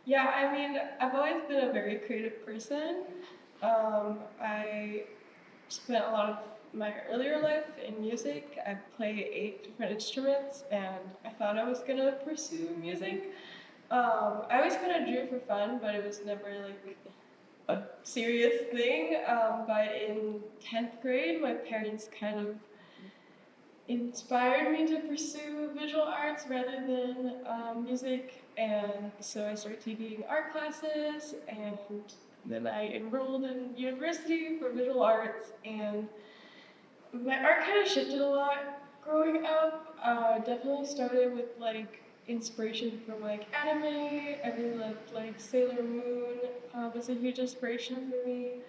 Yeah, I mean, I've always been a very creative person. I spent a lot of my earlier life in music. I play 8 different instruments, and I thought I was gonna pursue music. I always kind of drew for fun, but it was never like a serious thing. But in 10th grade, my parents kind of inspired me to pursue visual arts rather than music, and so I started taking art classes, and then I enrolled in university for visual arts, and my art kind of shifted a lot growing up. Definitely started with like inspiration from like anime. I really loved like Sailor Moon. Was a huge inspiration for me.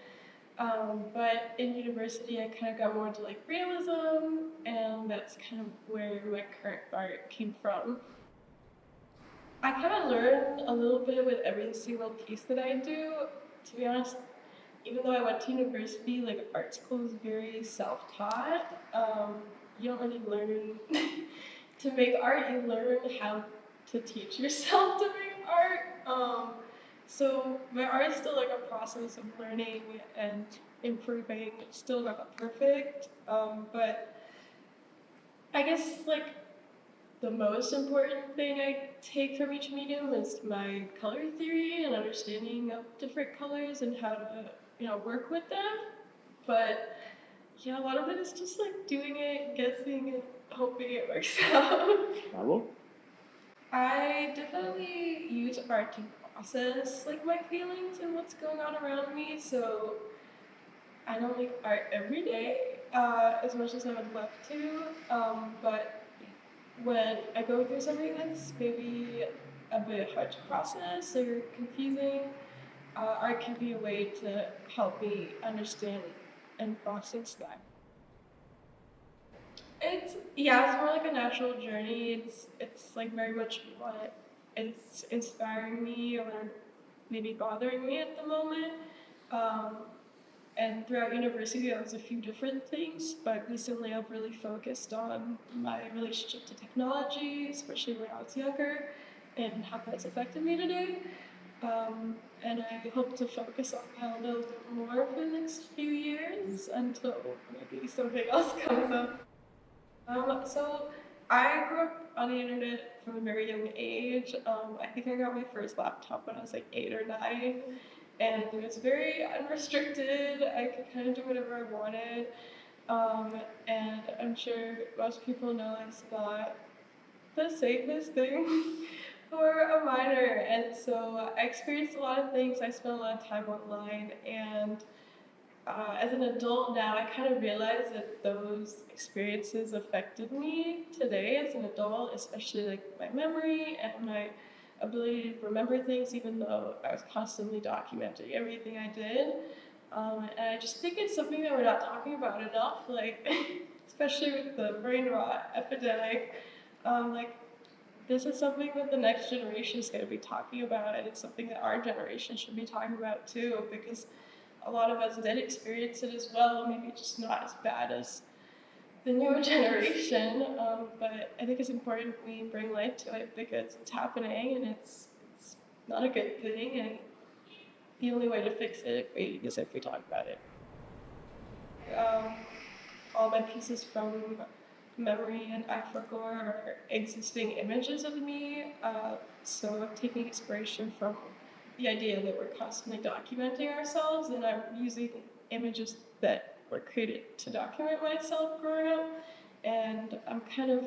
But in university, I kind of got more into like realism, and that's kind of where my current art came from. I kind of learn a little bit with every single piece that I do. To be honest, even though I went to university, like art school is very self-taught. You don't really learn to make art. You learn how to teach yourself to make art. So my art is still like a process of learning and improving. It's still not perfect, but I guess like the most important thing I take from each medium is my color theory and understanding of different colors and how to, work with them. But yeah, a lot of it is just like doing it, guessing, and hoping it works out. Bravo. I definitely use art to process like my feelings and what's going on around me. So I don't make art every day as much as I would love to, but when I go through something that's maybe a bit hard to process or confusing, art can be a way to help me understand and process that. It's more like a natural journey. It's like very much what is inspiring me or maybe bothering me at the moment. Um, and throughout university, I was a few different things, but recently I've really focused on my relationship to technology, especially when I was younger, and how that's affected me today. And I hope to focus on that a little bit more for the next few years until maybe something else comes up. So I grew up on the internet from a very young age. I think I got my first laptop when I was like 8 or 9, and it was very unrestricted. I could kind of do whatever I wanted. And I'm sure most people know it's not the safest thing for a minor. And so I experienced a lot of things. I spent a lot of time online, and as an adult now, I kind of realize that those experiences affected me today as an adult, especially like my memory and my ability to remember things, even though I was constantly documenting everything I did. And I just think it's something that we're not talking about enough, like, especially with the brain rot epidemic. Like, this is something that the next generation is going to be talking about, and it's something that our generation should be talking about too, because a lot of us did experience it as well, maybe just not as bad as the newer generation. But I think it's important we bring light to it because it's happening and it's not a good thing, and the only way to fix it is if we talk about it. Um, all my pieces from memory and Africore are existing images of me. So I'm taking inspiration from the idea that we're constantly documenting ourselves, and I'm using images that were created to document myself growing up. And I'm kind of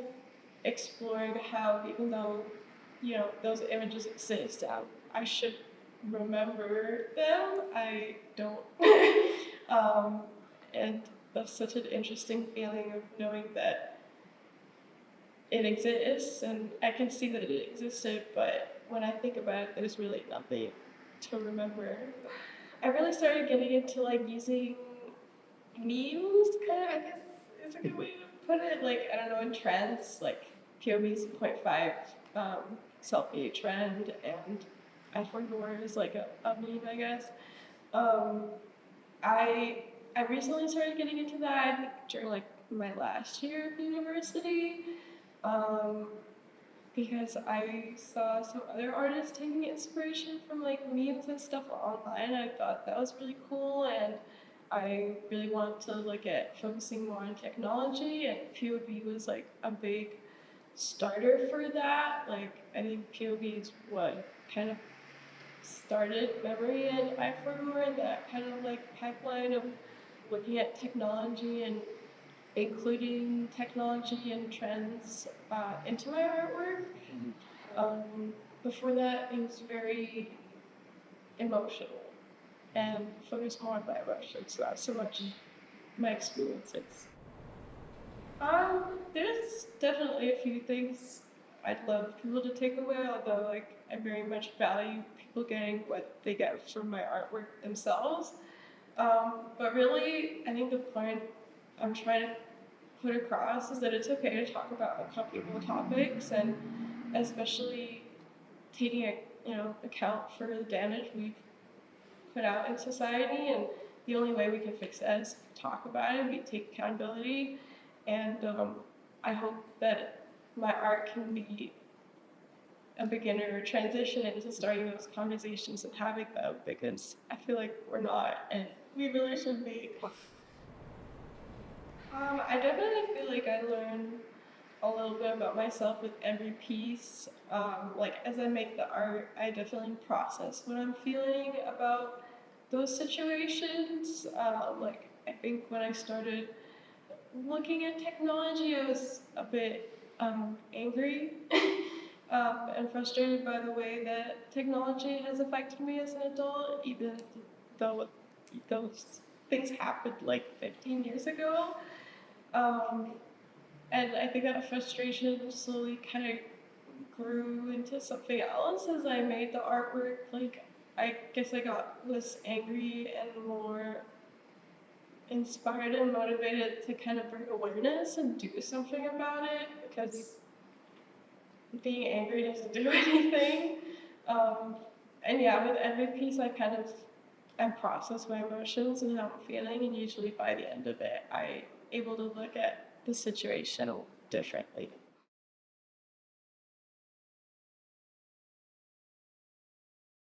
exploring how, even though, those images exist, I should remember them. I don't. And that's such an interesting feeling of knowing that it exists, and I can see that it existed, but when I think about it, there's really nothing to remember. I really started getting into like using memes, kind of, I guess is a good way to put it. Like, I don't know, in trends, like POV's point 5 selfie trend, and I War is like a meme, I guess. Um, I I recently started getting into that during like my last year of university. Um, because I saw some other artists taking inspiration from like memes and stuff online. I thought that was really cool, and I really wanted to look at focusing more on technology, and POV was like a big starter for that. Like I think POV is what kind of started memory and iFormer, and that kind of like pipeline of looking at technology and including technology and trends into my artwork. Before that, it was very emotional and focused more on my emotions, not so much my experiences. There's definitely a few things I'd love people to take away, although like I very much value people getting what they get from my artwork themselves. But really, I think the point I'm trying to put across is that it's okay to talk about uncomfortable topics, and especially taking account for the damage we've put out in society. And the only way we can fix that is to talk about it and we take accountability. And I hope that my art can be a beginner transition into starting those conversations and having them, because I feel like we're not, and we really should be. I definitely feel like I learn a little bit about myself with every piece. Like as I make the art, I definitely process what I'm feeling about those situations. Like I think when I started looking at technology, I was a bit angry and frustrated by the way that technology has affected me as an adult, even though those things happened like 15 years ago. And I think that frustration slowly kind of grew into something else as I made the artwork. Like, I guess I got less angry and more inspired and motivated to kind of bring awareness and do something about it, because being angry doesn't do anything. And yeah, with every piece, I process my emotions and how I'm feeling, and usually by the end of it, I'm able to look at the situation differently.